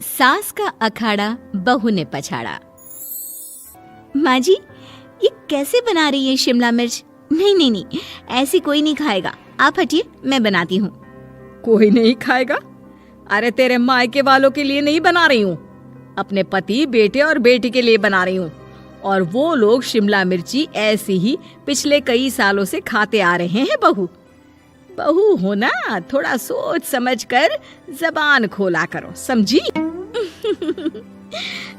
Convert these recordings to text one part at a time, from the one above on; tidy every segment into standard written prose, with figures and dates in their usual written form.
सास का अखाड़ा बहू ने पछाड़ा। माँ जी, ये कैसे बना रही है शिमला मिर्च? नहीं नहीं नहीं, ऐसी कोई नहीं खाएगा। आप हटिए, मैं बनाती हूँ। कोई नहीं खाएगा? अरे तेरे मायके वालों के लिए नहीं बना रही हूँ, अपने पति, बेटे और बेटी के लिए बना रही हूँ। और वो लोग शिमला मिर्ची ऐसी ही पिछले कई सालों से खाते आ रहे हैं। बहू बहू हो ना, थोड़ा सोच समझ कर जबान खोला करो, समझी?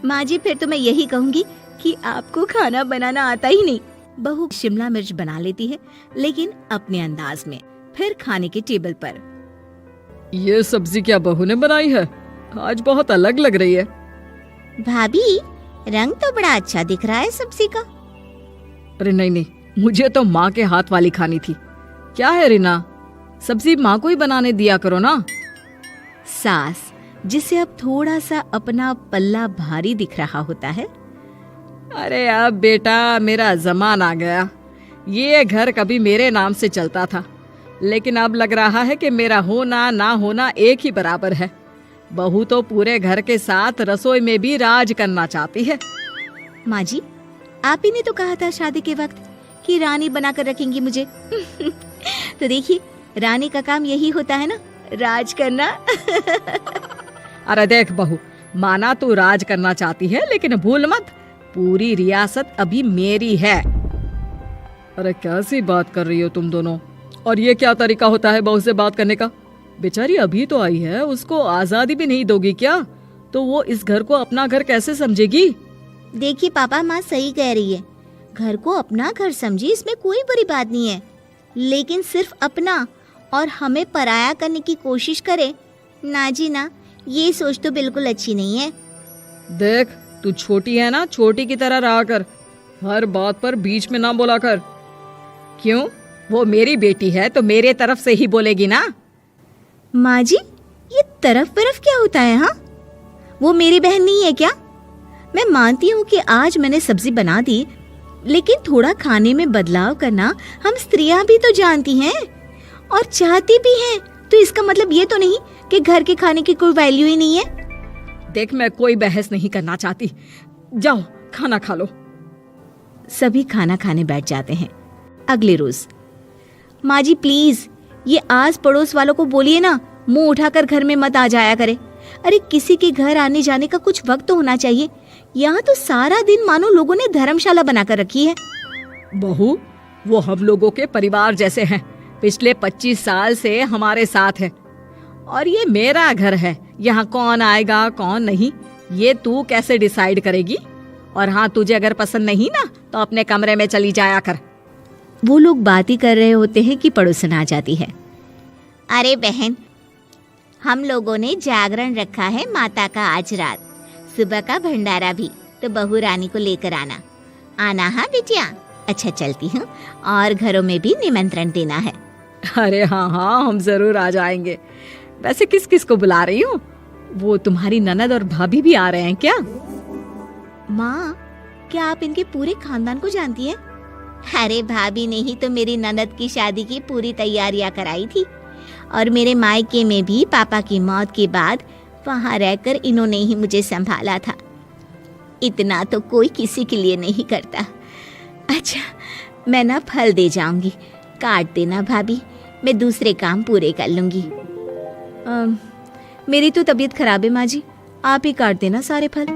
माँ जी, फिर तो मैं यही कहूँगी कि आपको खाना बनाना आता ही नहीं। बहू शिमला मिर्च बना लेती है, लेकिन अपने अंदाज में। फिर खाने के टेबल पर, ये सब्जी क्या बहू ने बनाई है? आज बहुत अलग लग रही है। भाभी, रंग तो बड़ा अच्छा दिख रहा है सब्जी का। अरे नहीं नहीं, मुझे तो माँ के हाथ वाली खानी थी। क्या है रीना, सब्जी माँ को ही बनाने दिया करो ना। सास, जिसे अब थोड़ा सा अपना पल्ला भारी दिख रहा होता है। अरे अब बेटा मेरा जमाना आ गया। ये घर कभी मेरे नाम से चलता था, लेकिन अब लग रहा है कि मेरा होना ना होना एक ही बराबर है। बहू तो पूरे घर के साथ रसोई में भी राज करना चाहती है। माँ जी, आप ही ने तो कहा था शादी के वक्त कि रानी बनाकर रखेंगी मुझे। तो देखिए, रानी का काम यही होता है ना, राज करना। अरे देख बहू, माना तू राज करना चाहती है, लेकिन भूल मत, पूरी रियासत अभी मेरी है। अरे कैसी बात कर रही हो तुम दोनों? और ये क्या तरीका होता है बहू से बात करने का? बेचारी अभी तो आई है, उसको आजादी भी नहीं दोगी क्या? तो वो इस घर को अपना घर कैसे समझेगी? देखिए पापा, माँ सही कह रही है। घर को अपना घर समझी, इसमें कोई बुरी बात नहीं है। लेकिन सिर्फ अपना और हमें पराया करने की कोशिश करे ना जी ना, ये सोच तो बिल्कुल अच्छी नहीं है। देख, तू छोटी है ना, छोटी की तरह रहा कर। हर बात पर बीच में ना बोला कर। क्यों? वो मेरी बेटी है तो मेरे तरफ से ही बोलेगी ना। माँ जी, ये तरफ क्या होता है? हाँ, वो मेरी बहन नहीं है क्या? मैं मानती हूँ कि आज मैंने सब्जी बना दी, लेकिन थोड़ा खाने में बदलाव करना हम स्त्रियां भी तो जानती हैं और चाहती भी हैं। तो इसका मतलब ये तो नहीं कि घर के खाने की कोई वैल्यू ही नहीं है। देख, मैं कोई बहस नहीं करना चाहती, जाओ खाना खा लो। सभी खाना खाने बैठ जाते हैं। अगले रोज, माँ जी प्लीज, ये आस पड़ोस वालों को बोलिए ना, मुंह उठाकर घर में मत आ जाया करे। अरे किसी के घर आने जाने का कुछ वक्त तो होना चाहिए। यहाँ तो सारा दिन मानो लोगों ने धर्मशाला बनाकर रखी है। बहू, वो हम लोगों के परिवार जैसे हैं, पिछले 25 साल से हमारे साथ है। और ये मेरा घर है, यहाँ कौन आएगा कौन नहीं, ये तू कैसे डिसाइड करेगी? और हाँ, तुझे अगर पसंद नहीं ना, तो अपने कमरे में चली जाया कर। वो लोग बात ही कर रहे होते हैं कि पड़ोसन आ जाती है। अरे बहन, हम लोगों ने जागरण रखा है माता का आज रात, सुबह का भंडारा भी, तो बहू रानी को लेकर आना। हाँ बिटिया, अच्छा चलती हूँ, और घरों में भी निमंत्रण देना है। अरे हाँ हाँ, हम जरूर आ जाएंगे। वैसे किस किस को बुला रही हूँ? वो तुम्हारी ननद और भाभी भी आ रहे हैं क्या? माँ, क्या आप इनके पूरे खानदान को जानती हैं? अरे भाभी ने ही तो मेरी ननद की शादी की पूरी तैयारियां कराई थी, और मेरे मायके में भी पापा की मौत के बाद वहाँ रहकर इन्होंने ही मुझे संभाला था। इतना तो कोई किसी के लिए नहीं करता। अच्छा, मैं ना फल दे जाऊंगी, काट देना भाभी, मैं दूसरे काम पूरे कर लूंगी। मेरी तो तबीयत खराब है माँ जी, आप ही काट देना सारे फल।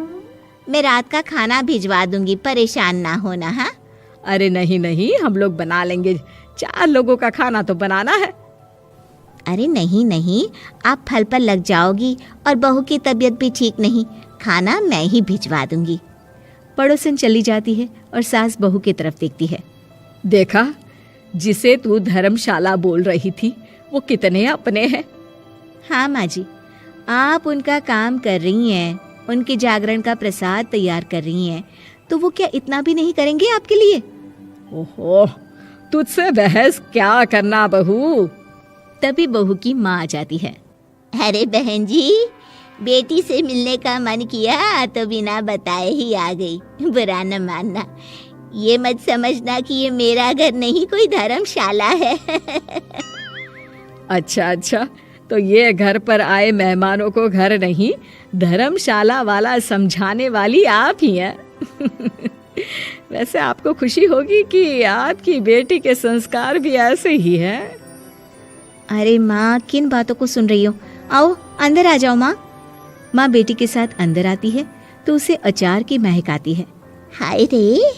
मैं रात का खाना भिजवा दूंगी, परेशान ना होना। हाँ? अरे नहीं नहीं, हम लोग बना लेंगे, 4 लोगों का खाना तो बनाना है। अरे नहीं नहीं, आप फल पर लग जाओगी, और बहू की तबीयत भी ठीक नहीं, खाना मैं ही भिजवा दूंगी। पड़ोसन चली जाती है और सास बहू की तरफ देखती है। देखा, जिसे तू धर्मशाला बोल रही थी, वो कितने अपने हैं। हाँ माँ जी, आप उनका काम कर रही हैं, उनके जागरण का प्रसाद तैयार कर रही हैं, तो वो क्या इतना भी नहीं करेंगे आपके लिए? ओहो, तुझसे बहस क्या करना बहू। तभी बहू की माँ आ जाती है। अरे बहन जी, बेटी से मिलने का मन किया तो बिना बताए ही आ गई, बुरा न मानना। ये मत समझना कि ये मेरा घर नहीं, कोई धर्मशाला है। अच्छा अच्छा, तो ये घर पर आए मेहमानों को घर नहीं धर्मशाला वाला समझाने वाली आप ही हैं। वैसे आपको खुशी होगी कि आपकी बेटी के संस्कार भी ऐसे ही हैं। अरे माँ, किन बातों को सुन रही हो? आओ अंदर आ जाओ माँ। माँ बेटी के साथ अंदर आती है तो उसे अचार की महक आती है। हाय रे,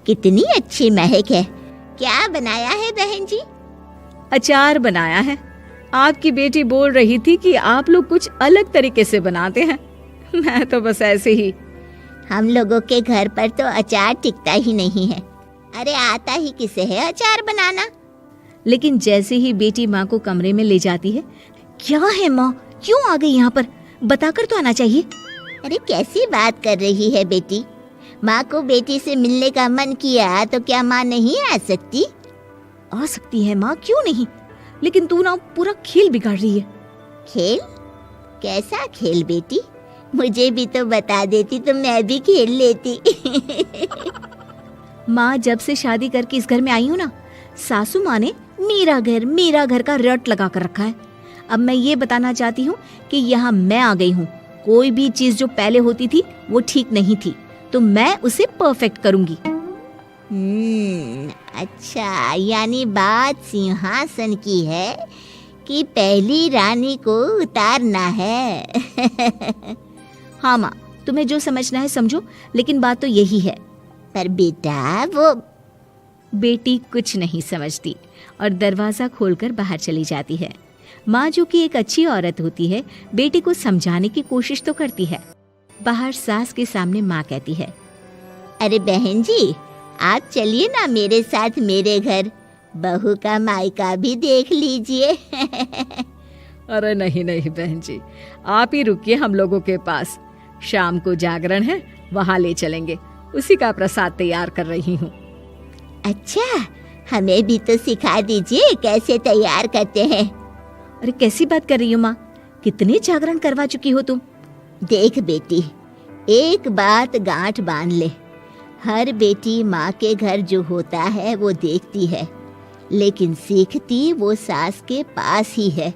कितनी अच्छी महक है। क्या बनाया है बहन जी? अचार बनाया है। आपकी बेटी बोल रही थी कि आप लोग कुछ अलग तरीके से बनाते हैं। मैं तो बस ऐसे ही। हम लोगों के घर पर तो अचार टिकता ही नहीं है। अरे आता ही किसे है अचार बनाना? लेकिन जैसे ही बेटी माँ को कमरे में ले जाती है, क्या है माँ, क्यों आ गई यहाँ पर? बताकर तो आना चाहिए। अरे कैसी बात कर रही है बेटी? माँ को बेटी से मिलने का मन किया तो क्या माँ नहीं आ सकती? आ सकती है माँ, क्यों नहीं, लेकिन तू ना पूरा खेल बिगाड़ रही है। खेल? कैसा खेल बेटी? मुझे भी तो बता देती तो मैं भी खेल लेती। माँ, जब से शादी करके इस घर में आई हूँ ना, सासू माँ ने मेरा घर का रट लगा कर रखा है। अब मैं ये बताना चाहती हूँ कि यहाँ मैं आ गई हूँ। कोई भी चीज जो पहले होती थी वो ठीक नहीं थी, तो मैं उसे परफेक्ट करूंगी। अच्छा, यानी बात सिंहासन की है कि पहली रानी को उतारना है। हाँ माँ, तुम्हें जो समझना है समझो, लेकिन बात तो यही है। पर बेटा वो... बेटी कुछ नहीं समझती और दरवाजा खोलकर बाहर चली जाती है। माँ, जो कि एक अच्छी औरत होती है, बेटी को समझाने की कोशिश तो करती है। बाहर सास के सामने माँ कहती है, अरे बहन जी, आप चलिए ना मेरे साथ मेरे घर, बहू का मायका भी देख लीजिए। अरे नहीं नहीं बहन जी, आप ही रुकिए हम लोगों के पास। शाम को जागरण है, वहाँ ले चलेंगे। उसी का प्रसाद तैयार कर रही हूँ। अच्छा, हमें भी तो सिखा दीजिए कैसे तैयार करते हैं। अरे कैसी बात कर रही हो माँ, कितने जागरण करवा चुकी हो तुम। देख बेटी, एक बात गांठ बांध ले, हर बेटी माँ के घर जो होता है वो देखती है, लेकिन सीखती वो सास के पास ही है।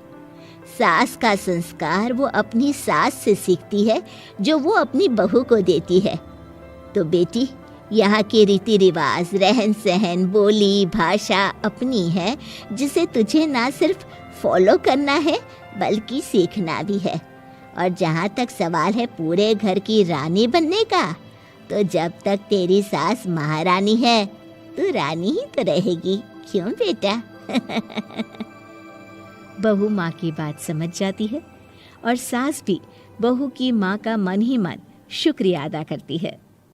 सास का संस्कार वो अपनी सास से सीखती है, जो वो अपनी बहू को देती है। तो बेटी, यहाँ के रीति रिवाज, रहन सहन, बोली भाषा अपनी है, जिसे तुझे ना सिर्फ फॉलो करना है बल्कि सीखना भी है। और जहाँ तक सवाल है पूरे घर की रानी बनने का, तो जब तक तेरी सास महारानी है, तू रानी ही तो रहेगी। क्यों बेटा? बहू माँ की बात समझ जाती है और सास भी बहू की माँ का मन ही मन शुक्रिया अदा करती है।